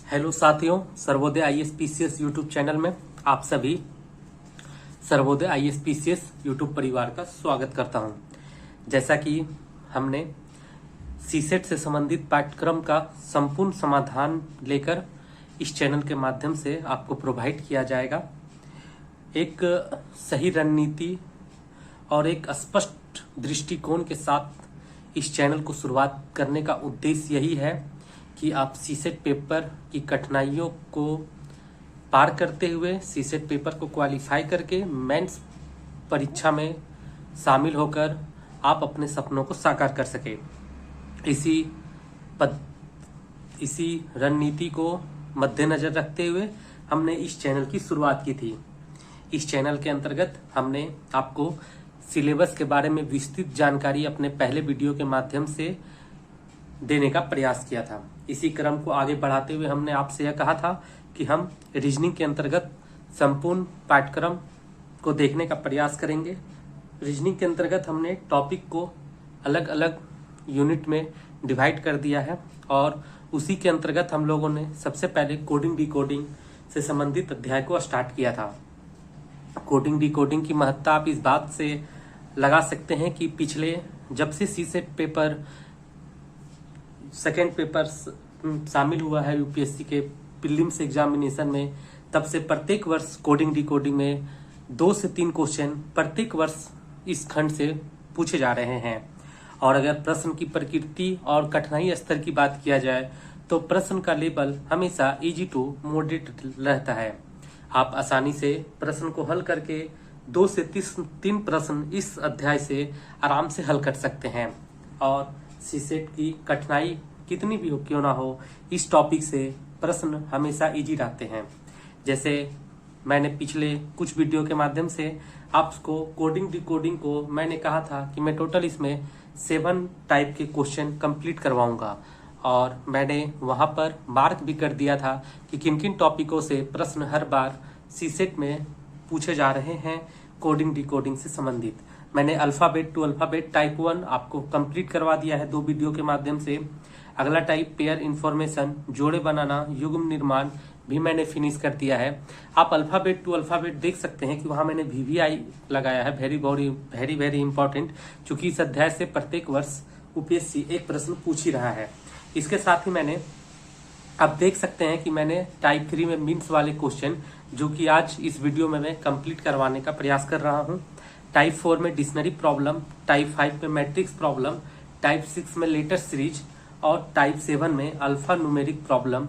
Hello साथियों, Sarvodaya IAS-PCS YouTube channel में आप सभी सर्वोदय IAS-PCS यूट्यूब परिवार का स्वागत करता हूं। जैसा कि हमने सीसेट से संबंधित पाठ्यक्रम का संपूर्ण समाधान लेकर इस चैनल के माध्यम से आपको प्रोवाइड किया जाएगा। एक सही रणनीति और एक स्पष्ट दृष्टिकोण के साथ इस चैनल को शुरुआत करने का उद्देश्य यही है कि आप सीसेट पेपर की कठिनाइयों को पार करते हुए सीसेट पेपर को क्वालिफाई करके मेंस परीक्षा में शामिल होकर आप अपने सपनों को साकार कर सके। इसी रणनीति को मद्देनजर रखते हुए हमने इस चैनल की शुरुआत की थी। इस चैनल के अंतर्गत हमने आपको सिलेबस के बारे में विस्तृत जानकारी अपने पहले वीडियो के माध्यम से देने का प्रयास किया था। इसी क्रम को आगे बढ़ाते हुए हमने आपसे यह कहा था कि हम रीजनिंग के अंतर्गत संपूर्ण पाठ्यक्रम को देखने का प्रयास करेंगे। रीजनिंग के अंतर्गत हमने टॉपिक को अलग अलग यूनिट में डिवाइड कर दिया है और उसी के अंतर्गत हम लोगों ने सबसे पहले कोडिंग डिकोडिंग से संबंधित अध्याय को स्टार्ट किया था। कोडिंग डिकोडिंग की महत्ता आप इस बात से लगा सकते हैं कि पिछले जब से सीसेट पेपर सेकेंड पेपर शामिल हुआ है यूपीएससी के प्रीलिम्स एग्जामिनेशन में, तब से प्रत्येक वर्ष कोडिंग डिकोडिंग में 2 से 3 क्वेश्चन प्रत्येक वर्ष इस खंड से पूछे जा रहे हैं। और अगर प्रश्न की प्रकृति और कठिनाई स्तर की बात किया जाए तो प्रश्न का लेवल हमेशा इजी टू मॉडरेट रहता है। आप आसानी से प्रश्न को हल करके 2 से 3 प्रश्न इस अध्याय से आराम से हल कर सकते हैं। और सीसेट की कठिनाई कितनी भी हो क्यों ना हो, इस टॉपिक से प्रश्न हमेशा इजी रहते हैं। जैसे मैंने पिछले कुछ वीडियो के माध्यम से आपको कोडिंग डिकोडिंग को मैंने कहा था कि मैं टोटल इसमें 7 टाइप के क्वेश्चन कंप्लीट करवाऊंगा और मैंने वहां पर मार्क भी कर दिया था कि किन किन टॉपिकों से प्रश्न हर बार सीसेट में पूछे जा रहे हैं कोडिंग डिकोडिंग से संबंधित। मैंने अल्फाबेट टू अल्फाबेट टाइप 1 आपको कंप्लीट करवा दिया है 2 वीडियो के माध्यम से। अगला टाइप पेयर इन्फॉर्मेशन, जोड़े बनाना, युग्म निर्माण भी मैंने फिनिश कर दिया है। आप अल्फाबेट टू अल्फाबेट देख सकते हैं कि वहां मैंने VVI लगाया है, वेरी वेरी इंपॉर्टेंट, क्योंकि इस अध्याय से प्रत्येक वर्ष यूपीएससी एक प्रश्न पूछ ही रहा है। इसके साथ ही मैंने आप देख सकते हैं कि मैंने टाइप 3 में मीन्स वाले क्वेश्चन जो कि आज इस वीडियो में मैं कंप्लीट करवाने का प्रयास कर रहा हूं। टाइप 4 में डिक्शनरी प्रॉब्लम, टाइप 5 में मैट्रिक्स प्रॉब्लम, टाइप 6 में लेटर सीरीज और टाइप 7 में अल्फा न्यूमेरिक प्रॉब्लम,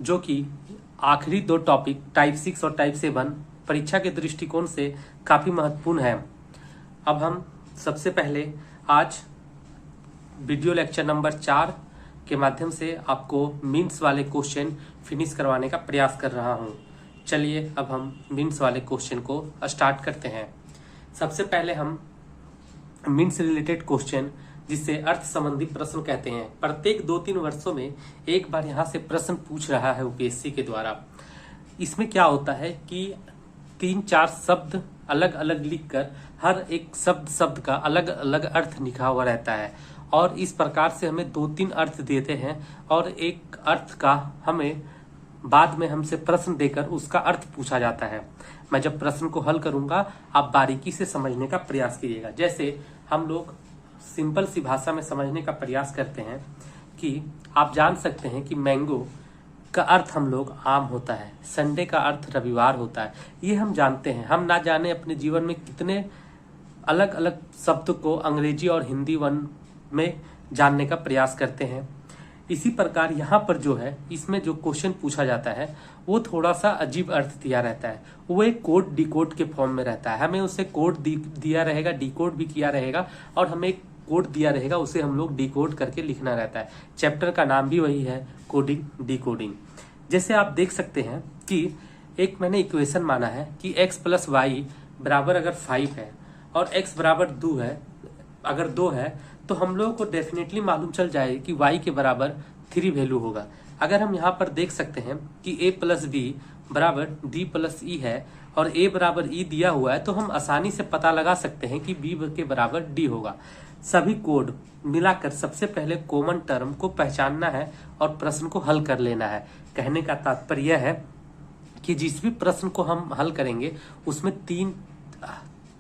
जो कि आखिरी 2 टॉपिक टाइप 6 और टाइप 7 परीक्षा के दृष्टिकोण से काफी महत्वपूर्ण है। अब हम सबसे पहले आज वीडियो लेक्चर नंबर 4 के माध्यम से आपको मीन्स वाले क्वेश्चन फिनिश करवाने का प्रयास कर रहा हूं। चलिए अब हम मीन्स वाले क्वेश्चन को स्टार्ट करते हैं। सबसे पहले हम मीन्स रिलेटेड क्वेश्चन, जिससे अर्थ संबंधी प्रश्न कहते हैं, प्रत्येक 2-3 वर्षों में एक बार यहाँ से प्रश्न पूछ रहा है यूपीएससी के द्वारा। इसमें क्या होता है कि 3-4 शब्द अलग अलग लिखकर हर एक शब्द का अलग अलग अर्थ लिखा हुआ रहता है और इस प्रकार से हमें 2-3 अर्थ देते हैं और एक अर्थ का हमें बाद में हमसे प्रश्न देकर उसका अर्थ पूछा जाता है। मैं जब प्रश्न को हल करूंगा आप बारीकी से समझने का प्रयास कीजिएगा। जैसे हम लोग सिंपल सी भाषा में समझने का प्रयास करते हैं कि आप जान सकते हैं कि मैंगो का अर्थ हम लोग आम होता है, संडे का अर्थ रविवार होता है। ये हम जानते हैं। हम ना जाने अपने जीवन में कितने अलग अलग शब्द को अंग्रेजी और हिंदी वन में जानने का प्रयास करते हैं। इसी प्रकार यहाँ पर जो है, इसमें जो क्वेश्चन पूछा जाता है वो थोड़ा सा अजीब अर्थ दिया रहता है। वो एक कोड डिकोड के फॉर्म में रहता है। हमें उसे कोड दिया रहेगा, डिकोड भी किया रहेगा और हमें एक कोड दिया रहेगा, उसे हम लोग डिकोड करके लिखना रहता है। चैप्टर का नाम भी वही है, कोडिंग डिकोडिंग। जैसे आप देख सकते हैं कि एक मैंने इक्वेशन माना है कि x + y बराबर अगर 5 है और x बराबर 2 है, अगर 2 है तो हम लोगों को डेफिनेटली मालूम चल जाए कि y के बराबर 3 वैल्यू होगा। अगर हम यहाँ पर देख सकते हैं कि a + b बराबर d + e है और a बराबर e दिया हुआ है, तो हम आसानी से पता लगा सकते हैं कि b के बराबर d होगा। सभी कोड मिलाकर सबसे पहले कॉमन टर्म को पहचानना है और प्रश्न को हल कर लेना है। कहने का तात्पर्य है कि जिस भी प्रश्न को हम हल करेंगे उसमें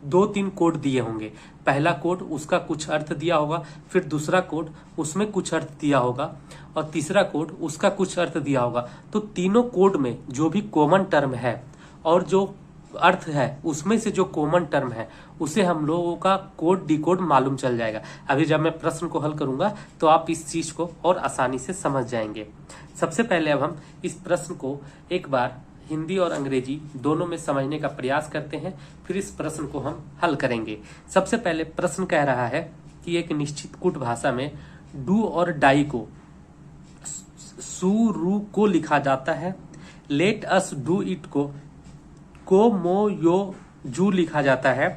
दो तीन कोड दिए होंगे। पहला कोड उसका कुछ अर्थ दिया होगा, फिर दूसरा कोड उसमें कुछ अर्थ दिया होगा और तीसरा कोड उसका कुछ अर्थ दिया होगा। तो तीनों कोड में जो भी कॉमन टर्म है और जो अर्थ है उसमें से जो कॉमन टर्म है उसे हम लोगों का कोड डिकोड मालूम चल जाएगा। अभी जब मैं प्रश्न को हल करूंगा तो आप इस चीज को और आसानी से समझ जाएंगे। सबसे पहले अब हम इस प्रश्न को एक बार हिंदी और अंग्रेजी दोनों में समझने का प्रयास करते हैं, फिर इस प्रश्न को हम हल करेंगे। सबसे पहले प्रश्न कह रहा है कि एक निश्चित कूट भाषा में डू और डाई को सु रू को लिखा जाता है। लेट अस डू इट को मो यो जू लिखा जाता है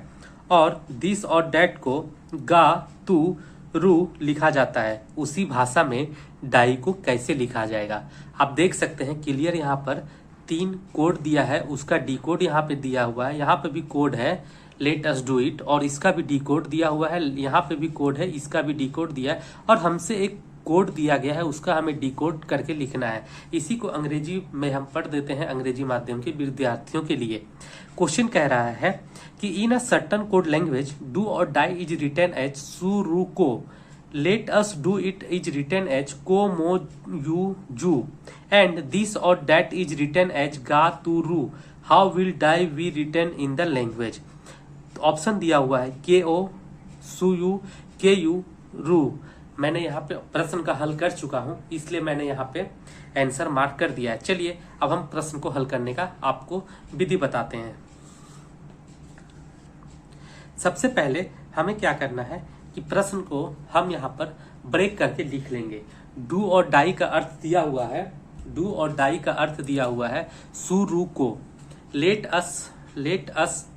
और दिस और डैट को गा तू रू लिखा जाता है। उसी भाषा में डाई को कैसे लिखा जाएगा? आप देख सकते हैं क्लियर यहाँ पर 3 कोड दिया है, उसका डी कोड यहाँ पे दिया हुआ है, यहाँ पे भी कोड है लेट अस डू इट और इसका भी डी कोड दिया हुआ है, यहाँ पे भी कोड है, इसका भी डी कोड दिया है और हमसे एक कोड दिया गया है उसका हमें डी कोड करके लिखना है। इसी को अंग्रेजी में हम पढ़ देते हैं अंग्रेजी माध्यम के विद्यार्थियों के लिए। क्वेश्चन कह रहा है कि in a certain code language do or die is written as सु रू को, let us do it is written as को मो यू जू and this or that is written as गा तू रू, how will die we written in the language? Option दिया हुआ है के ओ सु यू के यू रू। मैंने यहाँ पे प्रश्न का हल कर चुका हूं इसलिए मैंने यहाँ पे आंसर मार्क कर दिया है। चलिए अब हम प्रश्न को हल करने का आपको विधि बताते हैं। सबसे पहले हमें क्या करना है कि प्रश्न को हम यहाँ पर ब्रेक करके लिख लेंगे। डू और डाई का अर्थ दिया हुआ है, डू और डाई का अर्थ दिया हुआ है सु रू को। लेट अस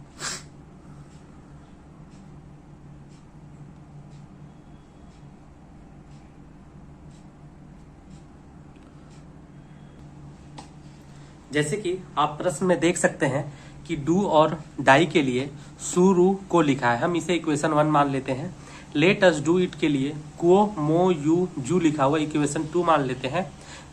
जैसे कि आप प्रश्न में देख सकते हैं कि डू और डाई के लिए सु रू को लिखा है, हम इसे इक्वेशन 1 मान लेते हैं। लेट अस डू इट के लिए को मो यू जू लिखा हुआ, इक्वेशन 2 मान लेते हैं।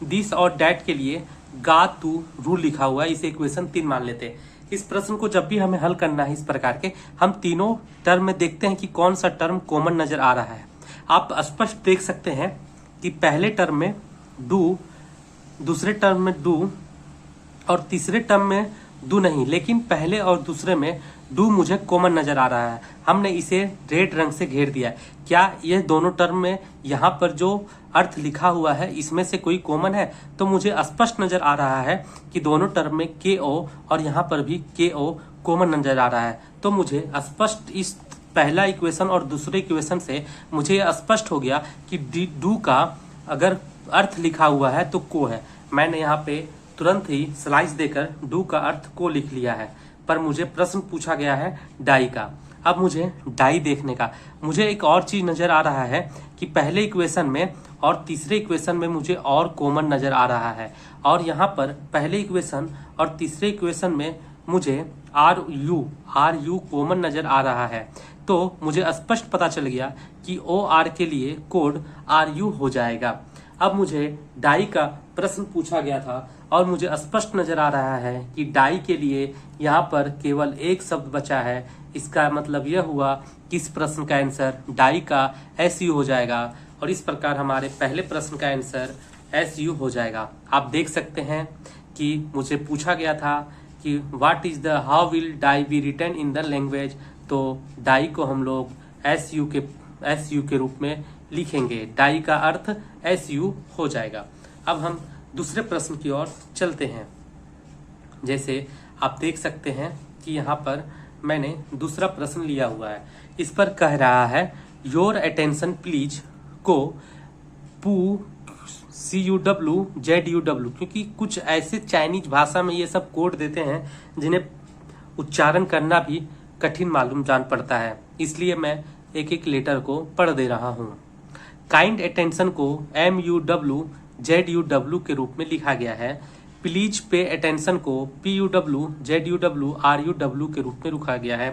दिस और डैट के लिए गा तू रू लिखा हुआ है, इसे इक्वेशन 3 मान लेते हैं। इस प्रश्न को जब भी हमें हल करना है इस प्रकार के, हम तीनों टर्म में देखते हैं कि कौन सा टर्म कॉमन नजर आ रहा है। आप स्पष्ट देख सकते हैं कि पहले टर्म में डू, दूसरे टर्म में डू और तीसरे टर्म में डू नहीं, लेकिन पहले और दूसरे में डू मुझे कॉमन नजर आ रहा है। हमने इसे रेड रंग से घेर दिया है। क्या ये दोनों टर्म में यहाँ पर जो अर्थ लिखा हुआ है इसमें से कोई कॉमन है? तो मुझे स्पष्ट नजर आ रहा है कि दोनों टर्म में के ओ और यहाँ पर भी के ओ कॉमन नजर आ रहा है। तो मुझे स्पष्ट इस पहला इक्वेशन और दूसरे इक्वेशन से मुझे स्पष्ट हो गया कि डू का अगर अर्थ लिखा हुआ है तो को है। मैंने यहाँ पे तुरंत ही स्लाइस देकर डू का अर्थ को लिख लिया है, पर मुझे प्रश्न पूछा गया है डाई का। अब मुझे डाई देखने का, मुझे एक और चीज नजर आ रहा है कि पहले इक्वेशन में और तीसरे इक्वेशन में मुझे और कॉमन नजर आ रहा है और यहाँ पर पहले इक्वेशन और तीसरे इक्वेशन में मुझे आर यू कॉमन नजर आ रहा है। तो मुझे स्पष्ट पता चल गया कि ओ आर के लिए कोड आर यू हो जाएगा। अब मुझे डाई का प्रश्न पूछा गया था और मुझे स्पष्ट नजर आ रहा है कि डाई के लिए यहाँ पर केवल एक शब्द बचा है। इसका मतलब यह हुआ कि इस प्रश्न का आंसर डाई का एस यू हो जाएगा और इस प्रकार हमारे पहले प्रश्न का आंसर एस यू हो जाएगा। आप देख सकते हैं कि मुझे पूछा गया था कि what is the how will die be written in the language, तो डाई को हम लोग एस यू के रूप में लिखेंगे। डाई का अर्थ एस यू हो जाएगा। अब हम दूसरे प्रश्न की ओर चलते हैं। जैसे आप देख सकते हैं कि यहाँ पर मैंने दूसरा प्रश्न लिया हुआ है। इस पर कह रहा है योर अटेंशन प्लीज को पू CUW ZUW, क्योंकि कुछ ऐसे चाइनीज भाषा में ये सब कोड देते हैं जिन्हें उच्चारण करना भी कठिन मालूम जान पड़ता है, इसलिए मैं एक एक लेटर को पढ़ दे रहा हूँ। काइंड अटेंशन को MUW ZUW के रूप में लिखा गया है। प्लीज पे अटेंशन को PUW ZUW RUW के रूप में लिखा गया है।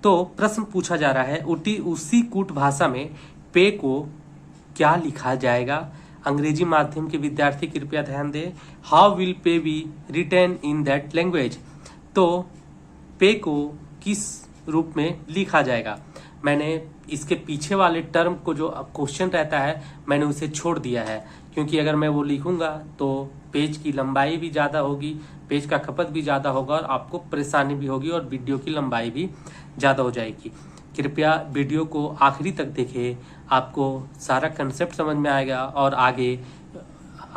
तो प्रश्न पूछा जा रहा है उसी कूट भाषा में पे को क्या लिखा जाएगा। अंग्रेजी माध्यम के विद्यार्थी कृपया ध्यान दें। How will pay be written in that language. तो पे को किस रूप में लिखा जाएगा। मैंने इसके पीछे वाले टर्म को जो क्वेश्चन रहता है मैंने उसे छोड़ दिया है, क्योंकि अगर मैं वो लिखूंगा तो पेज की लंबाई भी ज़्यादा होगी, पेज का खपत भी ज़्यादा होगा और आपको परेशानी भी होगी और वीडियो की लंबाई भी ज़्यादा हो जाएगी। कृपया वीडियो को आखिरी तक देखें, आपको सारा कंसेप्ट समझ में आएगा और आगे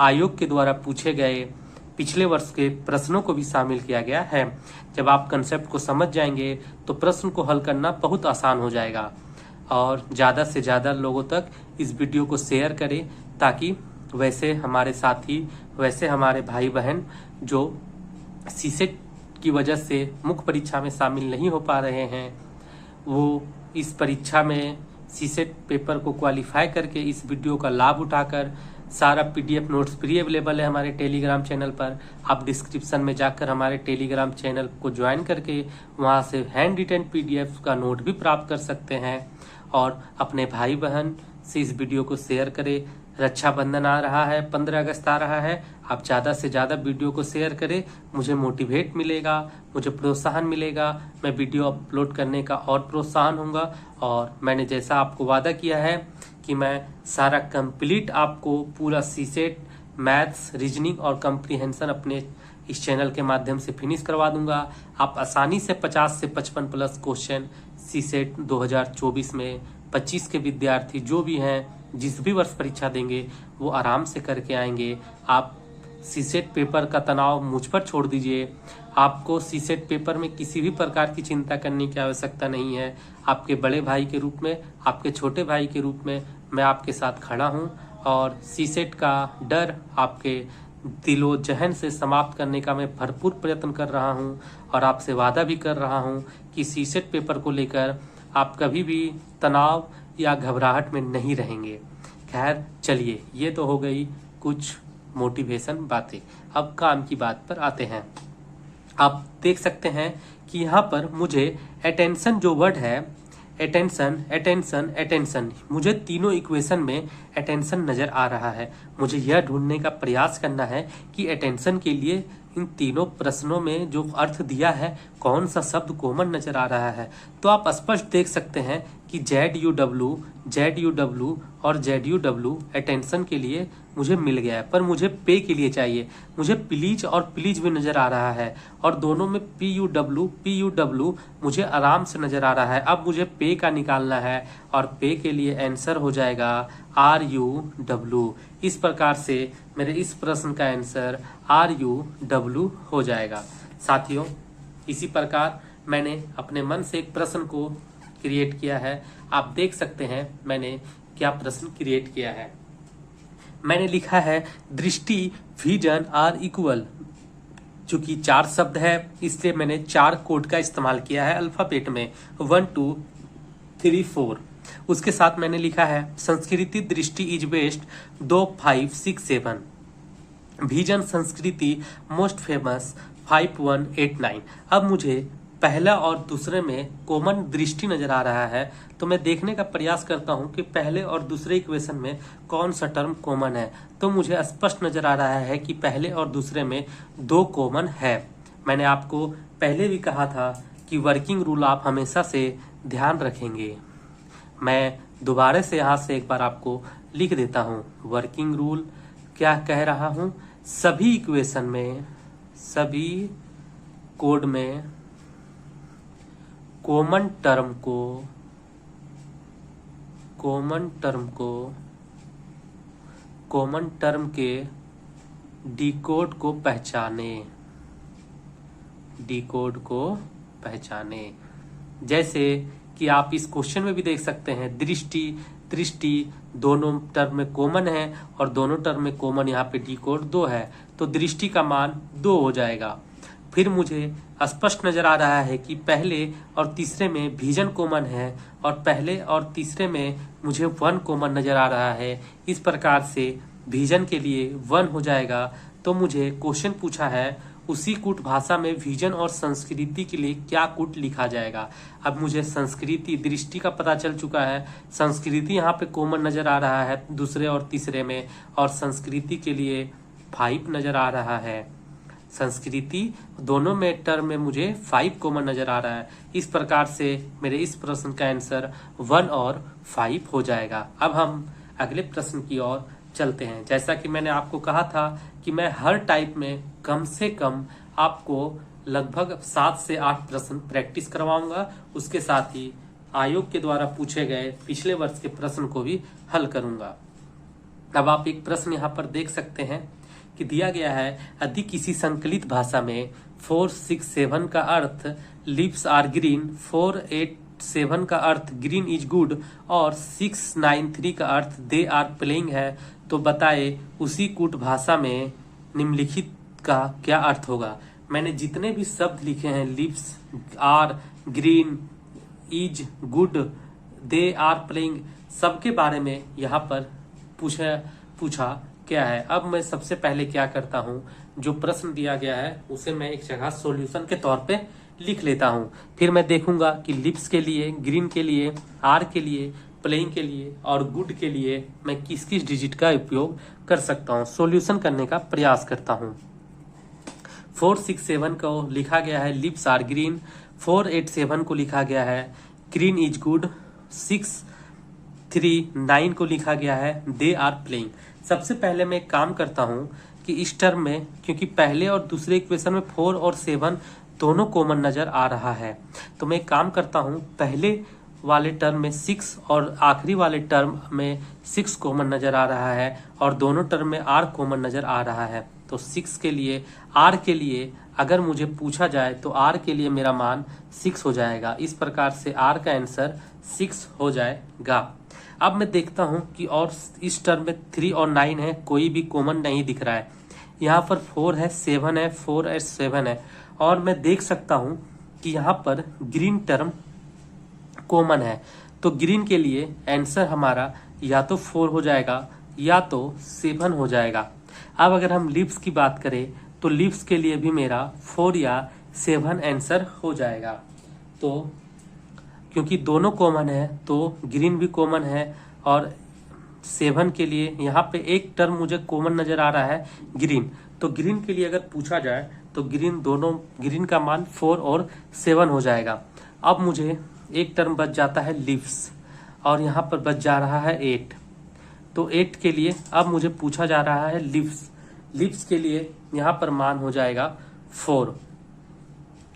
आयोग के द्वारा पूछे गए पिछले वर्ष के प्रश्नों को भी शामिल किया गया है। जब आप कंसेप्ट को समझ जाएंगे तो प्रश्न को हल करना बहुत आसान हो जाएगा। और ज़्यादा से ज़्यादा लोगों तक इस वीडियो को शेयर करें, ताकि वैसे हमारे साथी, वैसे हमारे भाई बहन जो सीसेट की वजह से मुख्य परीक्षा में शामिल नहीं हो पा रहे हैं, वो इस परीक्षा में सीसेट पेपर को क्वालिफाई करके इस वीडियो का लाभ उठाकर सारा पीडीएफ नोट्स फ्री अवेलेबल है हमारे टेलीग्राम चैनल पर। आप डिस्क्रिप्शन में जाकर हमारे टेलीग्राम चैनल को ज्वाइन करके वहां से हैंड रिटन पीडीएफ का नोट भी प्राप्त कर सकते हैं। और अपने भाई बहन से इस वीडियो को शेयर करें। रक्षाबंधन आ रहा है, 15 अगस्त आ रहा है, आप ज़्यादा से ज़्यादा वीडियो को शेयर करें। मुझे मोटिवेट मिलेगा, मुझे प्रोत्साहन मिलेगा, मैं वीडियो अपलोड करने का और प्रोत्साहन होगा। और मैंने जैसा आपको वादा किया है कि मैं सारा कंप्लीट आपको पूरा सीसेट मैथ्स, रीजनिंग और कम्प्रीहेंशन अपने इस चैनल के माध्यम से फिनिश करवा दूंगा। आप आसानी से 50 से 55 प्लस क्वेश्चन सीसेट 2024 में 25 के विद्यार्थी जो भी हैं, जिस भी वर्ष परीक्षा देंगे, वो आराम से करके आएंगे। आप सीसेट पेपर का तनाव मुझ पर छोड़ दीजिए। आपको सीसेट पेपर में किसी भी प्रकार की चिंता करने की आवश्यकता नहीं है। आपके बड़े भाई के रूप में, आपके छोटे भाई के रूप में मैं आपके साथ खड़ा हूं और सीसेट का डर आपके दिलो जहन से समाप्त करने का मैं भरपूर प्रयत्न कर रहा हूं। और आपसे वादा भी कर रहा हूं कि सीसेट पेपर को लेकर आप कभी भी तनाव या घबराहट में नहीं रहेंगे। खैर चलिए, ये तो हो गई कुछ मोटिवेशन बातें। अब काम की बात पर आते हैं। आप देख सकते हैं कि यहाँ पर मुझे अटेंशन जो वर्ड है, अटेंशन अटेंशन अटेंशन, मुझे तीनों इक्वेशन में अटेंशन नजर आ रहा है। मुझे यह ढूंढने का प्रयास करना है कि अटेंशन के लिए इन तीनों प्रश्नों में जो अर्थ दिया है कौन सा शब्द कॉमन नजर आ रहा है। तो आप स्पष्ट देख सकते हैं कि ZUW और ZUW अटेंशन के लिए मुझे मिल गया है, पर मुझे पे के लिए चाहिए। मुझे प्लीज और प्लीज भी नजर आ रहा है और दोनों में PUW मुझे आराम से नजर आ रहा है। अब मुझे पे का निकालना है और पे के लिए आंसर हो जाएगा RUW। इस प्रकार से मेरे इस प्रश्न का आंसर RUW हो जाएगा। साथियों, इसी प्रकार मैंने अपने मन से एक प्रश्न को क्रिएट किया है। आप देख सकते हैं मैंने क्या प्रश्न क्रिएट किया है। मैंने लिखा है दृष्टि, विजन आर इक्वल। चूंकि 4 शब्द है इसलिए मैंने 4 कोड का इस्तेमाल किया है अल्फाबेट में 1 2 3 4। उसके साथ मैंने लिखा है संस्कृति दृष्टि इज बेस्ट 2 5 6 7। विजन संस्कृति मोस्ट फेमस 5 1 8 9। अब मुझे पहला और दूसरे में कॉमन दृष्टि नजर आ रहा है, तो मैं देखने का प्रयास करता हूं कि पहले और दूसरे इक्वेशन में कौन सा टर्म कॉमन है। तो मुझे स्पष्ट नजर आ रहा है कि पहले और दूसरे में 2 कॉमन है। मैंने आपको पहले भी कहा था कि वर्किंग रूल आप हमेशा से ध्यान रखेंगे। मैं दोबारा से यहाँ से एक बार आपको लिख देता हूँ। वर्किंग रूल क्या कह रहा हूँ, सभी इक्वेशन में, सभी कोड में कॉमन टर्म के डिकोड को पहचाने। जैसे कि आप इस क्वेश्चन में भी देख सकते हैं दृष्टि दोनों टर्म में कॉमन है और दोनों टर्म में कॉमन यहाँ पे डिकोड 2 है, तो दृष्टि का मान 2 हो जाएगा। फिर मुझे स्पष्ट नजर आ रहा है कि पहले और तीसरे में विजन कॉमन है और पहले और तीसरे में मुझे 1 कॉमन नजर आ रहा है। इस प्रकार से विजन के लिए 1 हो जाएगा। तो मुझे क्वेश्चन पूछा है उसी कूट भाषा में विजन और संस्कृति के लिए क्या कूट लिखा जाएगा। अब मुझे संस्कृति दृष्टि का पता चल चुका है, संस्कृति यहाँ पे कॉमन नजर आ रहा है दूसरे और तीसरे में, और संस्कृति के लिए 5 नजर आ रहा है। संस्कृति दोनों में टर्म में मुझे 5 कॉमन नजर आ रहा है। इस प्रकार से मेरे इस प्रश्न का आंसर 1 और 5 हो जाएगा। अब हम अगले प्रश्न की ओर चलते हैं। जैसा कि मैंने आपको कहा था कि मैं हर टाइप में कम से कम आपको लगभग 7 से 8 प्रश्न प्रैक्टिस करवाऊंगा, उसके साथ ही आयोग के द्वारा पूछे गए पिछले वर्ष के प्रश्न को भी हल करूंगा। अब आप एक प्रश्न यहाँ पर देख सकते हैं कि दिया गया है, यदि किसी संकलित भाषा में 467 का अर्थ लिप्स आर ग्रीन, 487 का अर्थ ग्रीन इज गुड और 693 का अर्थ दे आर प्लेइंग है, तो बताए उसी कूट भाषा में निम्नलिखित का क्या अर्थ होगा। मैंने जितने भी शब्द लिखे हैं, lips are green, is good, they are playing, सबके बारे में यहाँ पर पूछा क्या है। अब मैं सबसे पहले क्या करता हूँ, जो प्रश्न दिया गया है उसे मैं एक जगह सॉल्यूशन के तौर पे लिख लेता हूँ। फिर मैं देखूंगा कि लिप्स के लिए, ग्रीन के लिए, आर के लिए, प्लेइंग के लिए और गुड के लिए मैं किस किस डिजिट का उपयोग कर सकता हूँ। सॉल्यूशन करने का प्रयास करता हूँ। 467 को लिखा गया है लिप्स आर ग्रीन, 487 को लिखा गया है ग्रीन इज गुड, 639 को लिखा गया है दे आर प्लेइंग। सबसे पहले मैं एक काम करता हूं कि इस टर्म में, क्योंकि पहले और दूसरे इक्वेशन में 4 और 7 दोनों कॉमन नजर आ रहा है, तो मैं एक काम करता हूं, पहले वाले टर्म में 6 और आखिरी वाले टर्म में 6 कॉमन नजर आ रहा है और दोनों टर्म में r कॉमन नजर आ रहा है। तो 6 के लिए, r के लिए अगर मुझे पूछा जाए तो r के लिए मेरा मान 6 हो जाएगा। इस प्रकार से r का आंसर 6 हो जाएगा। अब मैं देखता हूं कि और इस टर्म में 3 और 9 है, कोई भी कॉमन नहीं दिख रहा है। यहाँ पर 4 है, 7 है, 4 और 7 है, और मैं देख सकता हूं कि यहाँ पर ग्रीन टर्म कॉमन है। तो ग्रीन के लिए आंसर हमारा या तो 4 हो जाएगा या तो 7 हो जाएगा। अब अगर हम लिप्स की बात करें तो लिप्स के लिए भी मेरा 4 या 7 आंसर हो जाएगा। तो क्योंकि दोनों कॉमन है तो ग्रीन भी कॉमन है, और 7 के लिए यहाँ पे एक टर्म मुझे कॉमन नजर आ रहा है ग्रीन। तो ग्रीन के लिए अगर पूछा जाए तो ग्रीन का मान 4 और 7 हो जाएगा। अब मुझे एक टर्म बच जाता है लिप्स और यहाँ पर बच जा रहा है 8। तो 8 के लिए अब मुझे पूछा जा रहा है लिप्स के लिए यहाँ पर मान हो जाएगा 4।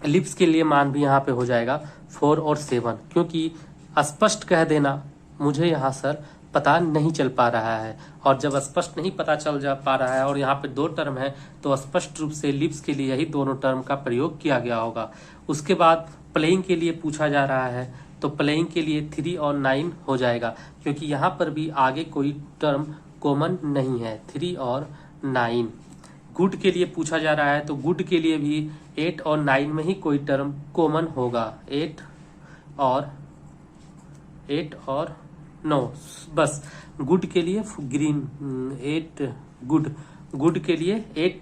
लिप्स के लिए मान भी यहाँ पे हो जाएगा 4 और 7, क्योंकि स्पष्ट कह देना मुझे यहाँ सर पता नहीं चल पा रहा है, और जब स्पष्ट नहीं पता चल जा पा रहा है और यहाँ पे 2 टर्म है तो स्पष्ट रूप से लिप्स के लिए ही दोनों टर्म का प्रयोग किया गया होगा। उसके बाद प्लेइंग के लिए पूछा जा रहा है तो प्लेइंग के लिए 3 और 9 हो जाएगा, क्योंकि यहाँ पर भी आगे कोई टर्म कॉमन नहीं है। 3 और 9। गुड के लिए पूछा जा रहा है तो गुड के लिए भी 8 और 9 में ही कोई टर्म कॉमन होगा। 8 और 9, बस गुड के लिए ग्रीन 8, गुड के लिए 8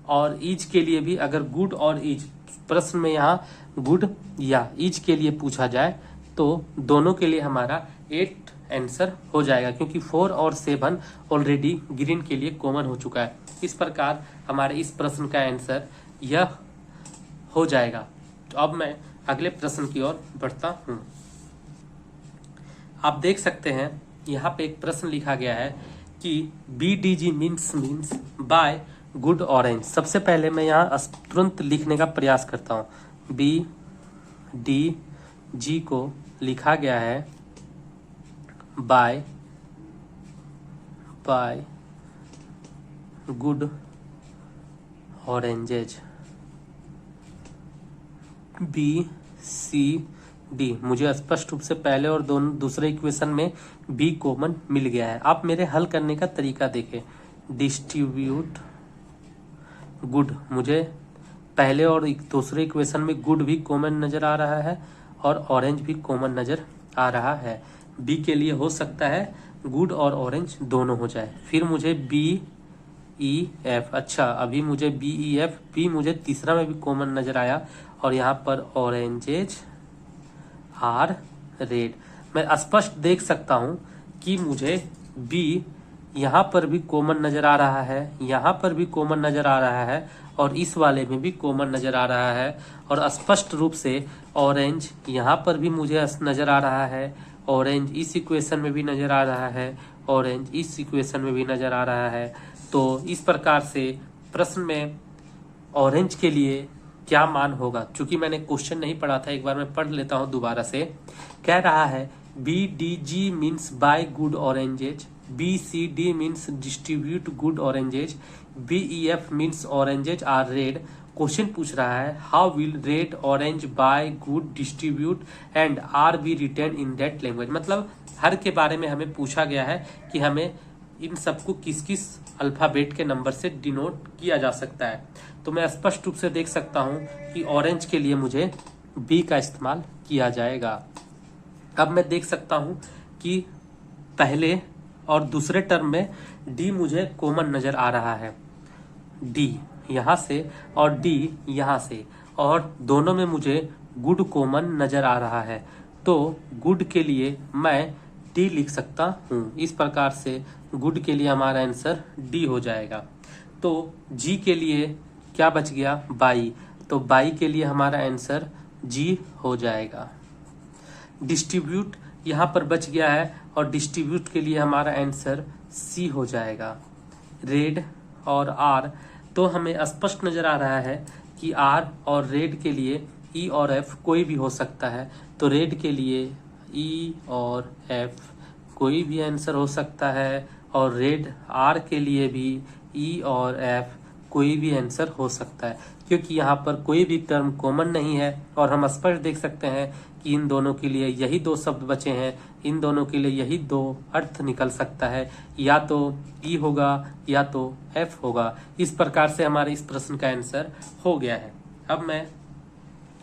और ईज के लिए भी, अगर गुड और ईज प्रश्न में यहाँ गुड या ईज के लिए पूछा जाए तो दोनों के लिए हमारा 8 आंसर हो जाएगा, क्योंकि 4 और 7 ऑलरेडी ग्रीन के लिए कॉमन हो चुका है। इस प्रकार हमारे इस प्रश्न का आंसर यह हो जाएगा। तो अब मैं अगले प्रश्न की ओर बढ़ता हूं। आप देख सकते हैं यहाँ पे एक प्रश्न लिखा गया है कि BDG means buy good orange. सबसे पहले मैं यहाँ तुरंत लिखने का प्रयास करता हूँ। BDG को लिखा गया है बाय गुड ऑरेंजेज, BCD। मुझे स्पष्ट रूप से पहले और दूसरे इक्वेशन में B कॉमन मिल गया है। आप मेरे हल करने का तरीका देखें। डिस्ट्रीब्यूट गुड, मुझे पहले और दूसरे इक्वेशन में गुड भी कॉमन नजर आ रहा है और ऑरेंज भी कॉमन नजर आ रहा है। B के लिए हो सकता है गुड और ऑरेंज दोनों हो जाए। फिर मुझे B एफ। अच्छा, अभी मुझे बी ई एफ बी मुझे तीसरा में भी कॉमन नजर आया, और यहाँ पर ऑरेंजेज आर रेड। मैं स्पष्ट देख सकता हूँ कि मुझे बी यहाँ पर भी कॉमन नजर आ रहा है, यहाँ पर भी कॉमन नजर आ रहा है, और इस वाले में भी कॉमन नजर आ रहा है। और स्पष्ट रूप से ऑरेंज यहाँ पर भी मुझे नजर आ रहा है, ऑरेंज इस इक्वेशन में भी नजर आ रहा है, ऑरेंज इस इक्वेशन में भी नजर आ रहा है। तो इस प्रकार से प्रश्न में ऑरेंज के लिए क्या मान होगा, चूंकि मैंने क्वेश्चन नहीं पढ़ा था, एक बार मैं पढ़ लेता हूं दोबारा से। कह रहा है B D G means buy good oranges, B C D means distribute good oranges, B E F means oranges are red. Question पूछ रहा है how will red orange buy good distribute and are be written in that language. मतलब हर के बारे में हमें पूछा गया है कि हमें इन सबको किस किस अल्फाबेट के नंबर से डिनोट किया जा सकता है। तो मैं स्पष्ट रूप से देख सकता हूं कि ऑरेंज के लिए मुझे बी का इस्तेमाल किया जाएगा। अब मैं देख सकता हूं कि पहले और दूसरे टर्म में डी मुझे कॉमन नजर आ रहा है, डी यहां से और डी यहां से, और दोनों में मुझे गुड कॉमन नजर आ रहा है। तो गुड के लिए मैं डी लिख सकता हूं। इस प्रकार से गुड के लिए हमारा आंसर डी हो जाएगा। तो जी के लिए क्या बच गया, बाई, तो बाई के लिए हमारा आंसर जी हो जाएगा। डिस्ट्रीब्यूट यहाँ पर बच गया है, और डिस्ट्रीब्यूट के लिए हमारा आंसर सी हो जाएगा। रेड और आर, तो हमें स्पष्ट नजर आ रहा है कि आर और रेड के लिए ई और एफ कोई भी हो सकता है। तो रेड के लिए ई और एफ कोई भी आंसर हो सकता है, और रेड आर के लिए भी ई और एफ कोई भी आंसर हो सकता है, क्योंकि यहाँ पर कोई भी टर्म कॉमन नहीं है। और हम स्पष्ट देख सकते हैं कि इन दोनों के लिए यही दो शब्द बचे हैं, इन दोनों के लिए यही दो अर्थ निकल सकता है, या तो ई होगा या तो एफ होगा। इस प्रकार से हमारे इस प्रश्न का आंसर हो गया है। अब मैं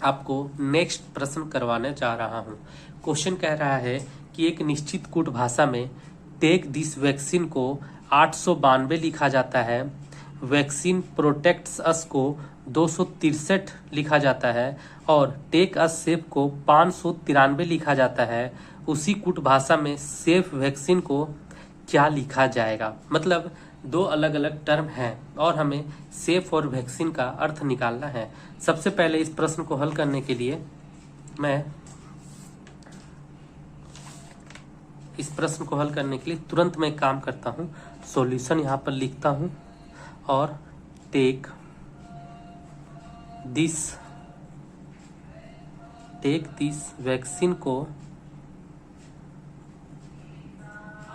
आपको नेक्स्ट प्रश्न करवाने जा रहा हूँ। क्वेश्चन कह रहा है कि एक निश्चित कूट भाषा में टेक दिस वैक्सीन को 892 लिखा जाता है, वैक्सीन प्रोटेक्ट्स अस को 263 लिखा जाता है, और टेक अस सेफ को 593 लिखा जाता है। उसी कूट भाषा में सेफ वैक्सीन को क्या लिखा जाएगा। मतलब दो अलग अलग टर्म हैं और हमें सेफ और वैक्सीन का अर्थ निकालना है। सबसे पहले इस प्रश्न को हल करने के लिए मैं तुरंत मैं काम करता हूँ, सॉल्यूशन यहाँ पर लिखता हूँ, और टेक दिस वैक्सीन को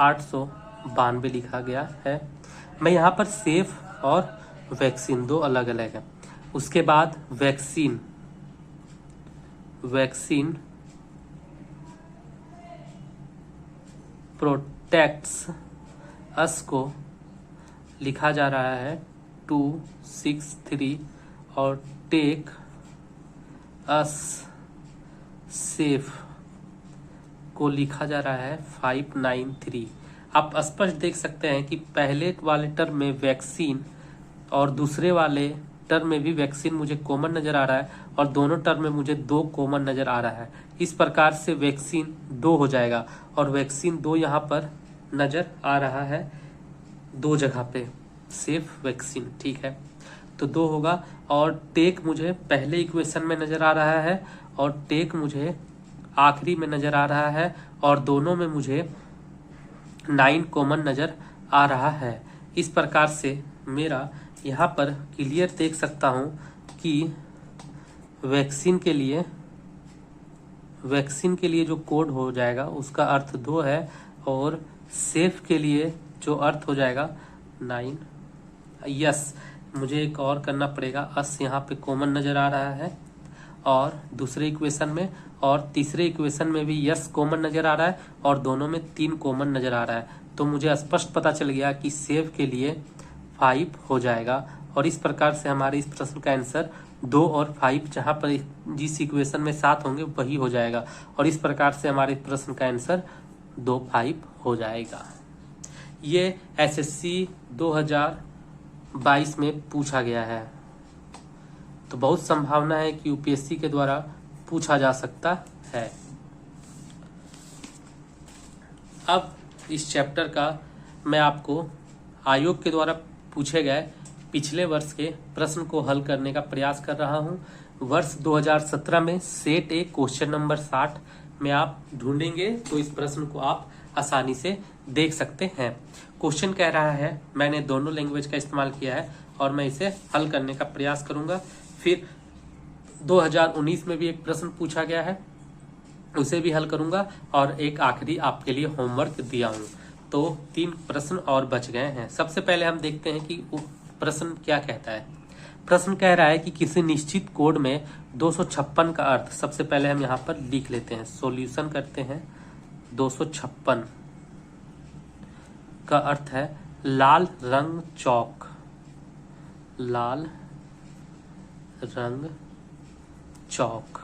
892 लिखा गया है। मैं यहाँ पर सेफ और वैक्सीन दो अलग अलग है। उसके बाद वैक्सीन प्रोटेक्ट्स अस को लिखा जा रहा है 263, और टेक अस सेफ को लिखा जा रहा है 593। आप स्पष्ट देख सकते हैं कि पहले वाले टर्म में वैक्सीन और दूसरे वाले टर्म में भी वैक्सीन मुझे कॉमन नजर आ रहा है, और दोनों टर्म में मुझे दो कॉमन नजर आ रहा है। इस प्रकार से वैक्सीन 2 हो जाएगा, और वैक्सीन 2 यहाँ पर नजर आ रहा है दो जगह पे, सेफ वैक्सीन, ठीक है, तो 2 होगा। और टेक मुझे पहले इक्वेशन में नजर आ रहा है, और टेक मुझे आखिरी में नजर आ रहा है, और दोनों में मुझे 9 कॉमन नजर आ रहा है। इस प्रकार से मेरा यहाँ पर क्लियर देख सकता हूँ कि वैक्सीन के लिए जो कोड हो जाएगा उसका अर्थ 2 है, और सेफ के लिए जो अर्थ हो जाएगा 9। यस, मुझे एक और करना पड़ेगा, अस यहाँ पे कॉमन नजर आ रहा है और दूसरे इक्वेशन में, और तीसरे इक्वेशन में भी यस कॉमन नजर आ रहा है, और दोनों में 3 कॉमन नजर आ रहा है। तो मुझे स्पष्ट पता चल गया कि सेफ के लिए 5 हो जाएगा। और इस प्रकार से हमारे इस प्रश्न का आंसर 2 और 5 जहां पर जिस इक्वेशन में 7 होंगे वही हो जाएगा, और इस प्रकार से हमारे प्रश्न का आंसर 2, 5 हो जाएगा। ये एसएससी 2000 2022 में पूछा गया है। तो बहुत संभावना है कि यूपीएससी के द्वारा पूछा जा सकता है। अब इस चैप्टर का मैं आपको आयोग के द्वारा पूछे गए पिछले वर्ष के प्रश्न को हल करने का प्रयास कर रहा हूं। वर्ष 2017 में सेट ए क्वेश्चन नंबर 60 में आप ढूंढेंगे तो इस प्रश्न को आप आसानी से देख सकते हैं। क्वेश्चन कह रहा है, मैंने दोनों लैंग्वेज का इस्तेमाल किया है और मैं इसे हल करने का प्रयास करूंगा। फिर 2019 में भी एक प्रश्न पूछा गया है, उसे भी हल करूंगा और एक आखिरी आपके लिए होमवर्क दिया हूं। तो 3 प्रश्न और बच गए हैं। सबसे पहले हम देखते हैं कि प्रश्न क्या कहता है। प्रश्न कह रहा है कि किसी निश्चित कोड में 256 का अर्थ, सबसे पहले हम यहाँ पर लिख लेते हैं, सॉल्यूशन करते हैं। 256 का अर्थ है लाल रंग चौक, लाल रंग चौक।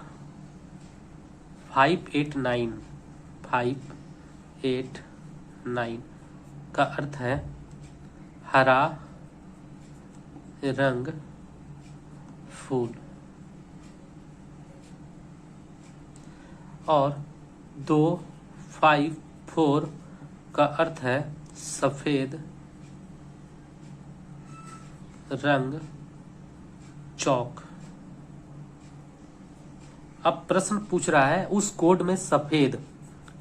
589 का अर्थ है हरा रंग फूल। और 254 का अर्थ है सफेद रंग चौक। अब प्रश्न पूछ रहा है उस कोड में सफेद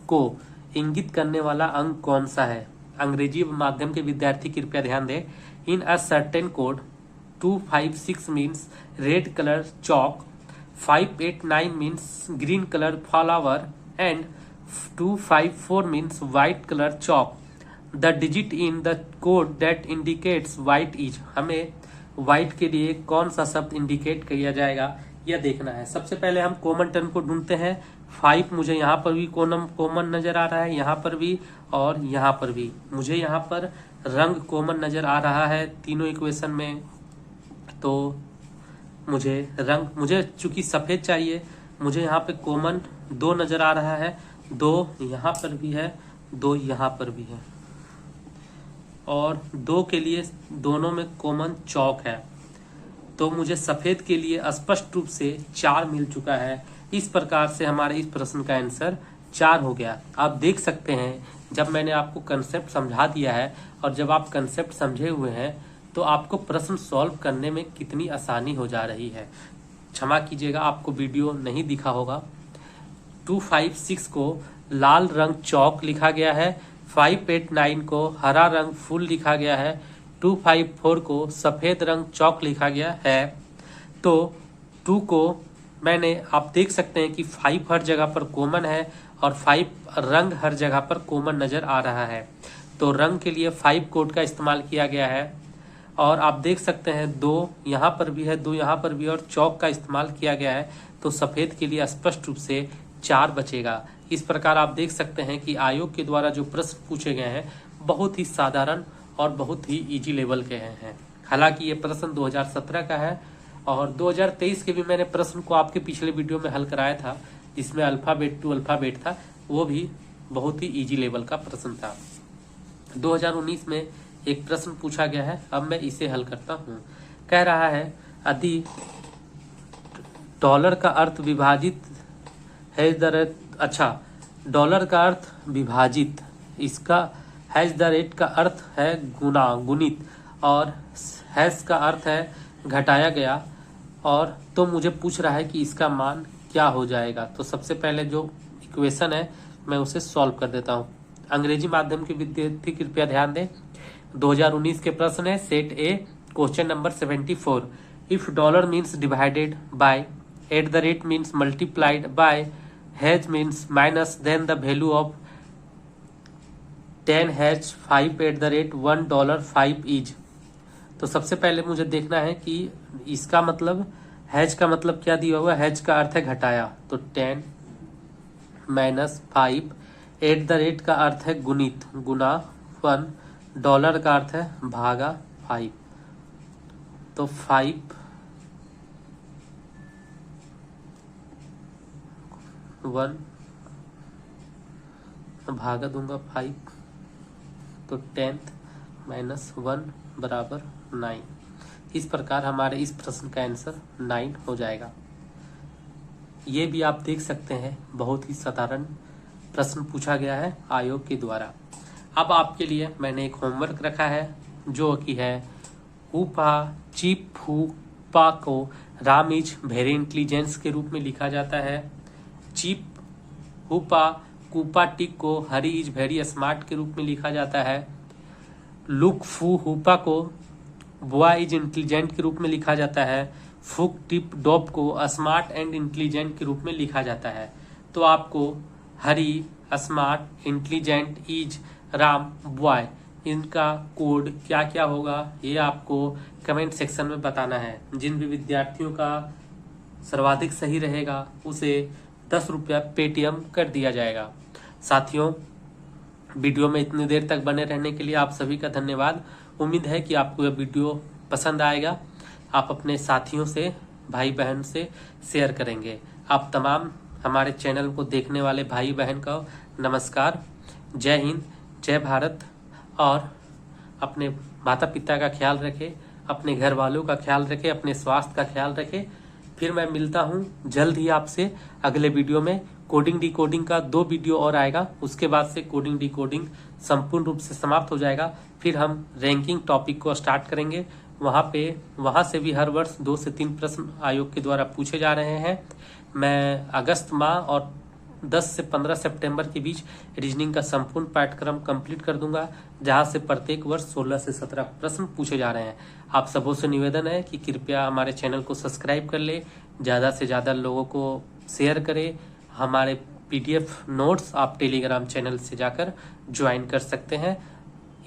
को इंगित करने वाला अंक कौन सा है। अंग्रेजी माध्यम के विद्यार्थी कृपया ध्यान दें। In a certain code 256 means red colour chalk, 589 means green colour flower and 254 means white colour chalk. The digit in the code that indicates white is. हमें व्हाइट के लिए कौन सा शब्द इंडिकेट किया जाएगा यह देखना है। सबसे पहले हम कॉमन टर्म को ढूंढते हैं। 5 मुझे यहाँ पर भी कॉमन नजर आ रहा है, यहाँ पर भी और यहाँ पर भी। मुझे यहाँ पर रंग कॉमन नजर आ रहा है तीनों इक्वेशन में। तो मुझे चूंकि सफेद चाहिए, मुझे यहाँ पे कॉमन 2 नजर आ रहा है। 2 यहाँ पर भी है, 2 यहाँ पर भी है और 2 के लिए दोनों में कॉमन चौक है। तो मुझे सफेद के लिए स्पष्ट रूप से 4 मिल चुका है। इस प्रकार से हमारे इस प्रश्न का आंसर 4 हो गया। आप देख सकते हैं जब मैंने आपको कंसेप्ट समझा दिया है और जब आप कंसेप्ट समझे हुए हैं तो आपको प्रश्न सॉल्व करने में कितनी आसानी हो जा रही है। क्षमा कीजिएगा, आपको वीडियो नहीं दिखा होगा। 256 को लाल रंग चौक लिखा गया है, 589 को हरा रंग फूल लिखा गया है, 254 को सफेद रंग चौक लिखा गया है। तो 2 को मैंने, आप देख सकते हैं कि 5 हर जगह पर कॉमन है और 5 रंग हर जगह पर कॉमन नजर आ रहा है। तो रंग के लिए 5 कोड का इस्तेमाल किया गया है और आप देख सकते हैं 2 यहाँ पर भी है, 2 यहाँ पर भी और चौक का इस्तेमाल किया गया है। तो सफेद के लिए स्पष्ट रूप से 4 बचेगा। इस प्रकार आप देख सकते हैं कि आयोग के द्वारा जो प्रश्न पूछे गए हैं बहुत ही साधारण और बहुत ही इजी लेवल के हैं। हालांकि ये प्रश्न 2017 का है और 2023 के भी मैंने प्रश्न को आपके पिछले वीडियो में हल कराया था, जिसमें अल्फाबेट टू अल्फाबेट था, वो भी बहुत ही इजी लेवल का प्रश्न था। 2019 में एक प्रश्न पूछा गया है, अब मैं इसे हल करता हूँ। कह रहा है यदि डॉलर का अर्थ विभाजित है डॉलर का अर्थ विभाजित, इसका हैज द रेट का अर्थ है गुना गुणित और हैज का अर्थ है घटाया गया, और तो मुझे पूछ रहा है कि इसका मान क्या हो जाएगा। तो सबसे पहले जो इक्वेशन है मैं उसे सॉल्व कर देता हूँ। अंग्रेजी माध्यम के विद्यार्थी कृपया ध्यान दें। 2019 के प्रश्न है set A question number 74। If dollar means divided by, at the rate means multiplied by, has means minus, then the value of 10 has 5 at the rate $1 is. तो सबसे पहले मुझे देखना है कि इसका मतलब, हैज का मतलब क्या दिया हुआ है। हैज का अर्थ है घटाया, तो 10 माइनस 5, एट द रेट का अर्थ है गुणित, गुना 1, डॉलर का अर्थ है भागा 5। तो 5 1 भागा दूंगा 5, तो 10 माइनस 1 बराबर 9। इस प्रकार हमारे इस प्रश्न का आंसर 9 हो जाएगा। ये भी आप देख सकते हैं, बहुत ही साधारण प्रश्न पूछा गया है आयोग के द्वारा। अब आपके लिए मैंने एक होमवर्क रखा है जो कि है हुपा चीप हुपा को राम इज वेरी इंटेलिजेंस के रूप में लिखा जाता है। चीप हुपा कूपा टिक को हरी इज वेरी स्मार्ट के रूप में लिखा जाता है। लुक फू हुपा को बुआ इज इंटेलिजेंट के रूप में लिखा जाता है। फुक टिप डॉप को स्मार्ट एंड इंटेलिजेंट के रूप में लिखा जाता है। तो आपको Hari, smart, intelligent, is, Ram, boy, इनका कोड क्या क्या होगा ये आपको कमेंट सेक्शन में बताना है। जिन भी विद्यार्थियों का सर्वाधिक सही रहेगा उसे 10 रुपया पेटीएम कर दिया जाएगा। साथियों, वीडियो में इतनी देर तक बने रहने के लिए आप सभी का धन्यवाद। उम्मीद है कि आपको यह वीडियो पसंद आएगा। आप अपने साथियों से, भाई बहन से शेयर करेंगे। आप तमाम हमारे चैनल को देखने वाले भाई बहन का नमस्कार। जय हिंद, जय भारत। और अपने माता पिता का ख्याल रखें, अपने घर वालों का ख्याल रखें, अपने स्वास्थ्य का ख्याल रखें। फिर मैं मिलता हूँ जल्द ही आपसे अगले वीडियो में। कोडिंग डिकोडिंग का 2 वीडियो और आएगा, उसके बाद से कोडिंग डिकोडिंग संपूर्ण रूप से समाप्त हो जाएगा। फिर हम रैंकिंग टॉपिक को स्टार्ट करेंगे। वहाँ से भी हर वर्ष 2 से 3 प्रश्न आयोग के द्वारा पूछे जा रहे हैं। मैं अगस्त माह और 10 से 15 सितंबर के बीच रीजनिंग का संपूर्ण पाठ्यक्रम कंप्लीट कर दूंगा, जहां से प्रत्येक वर्ष 16 से 17 प्रश्न पूछे जा रहे हैं। आप सबों से निवेदन है कि कृपया हमारे चैनल को सब्सक्राइब कर ले, ज़्यादा से ज़्यादा लोगों को शेयर करें। हमारे पीडीएफ नोट्स आप टेलीग्राम चैनल से जाकर ज्वाइन कर सकते हैं।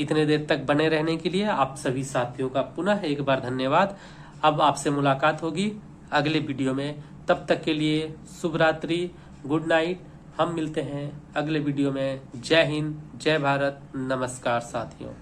इतने देर तक बने रहने के लिए आप सभी साथियों का पुनः एक बार धन्यवाद। अब आपसे मुलाकात होगी अगले वीडियो में। तब तक के लिए शुभ रात्रि, गुड नाइट। हम मिलते हैं अगले वीडियो में। जय हिंद, जय भारत, नमस्कार साथियों।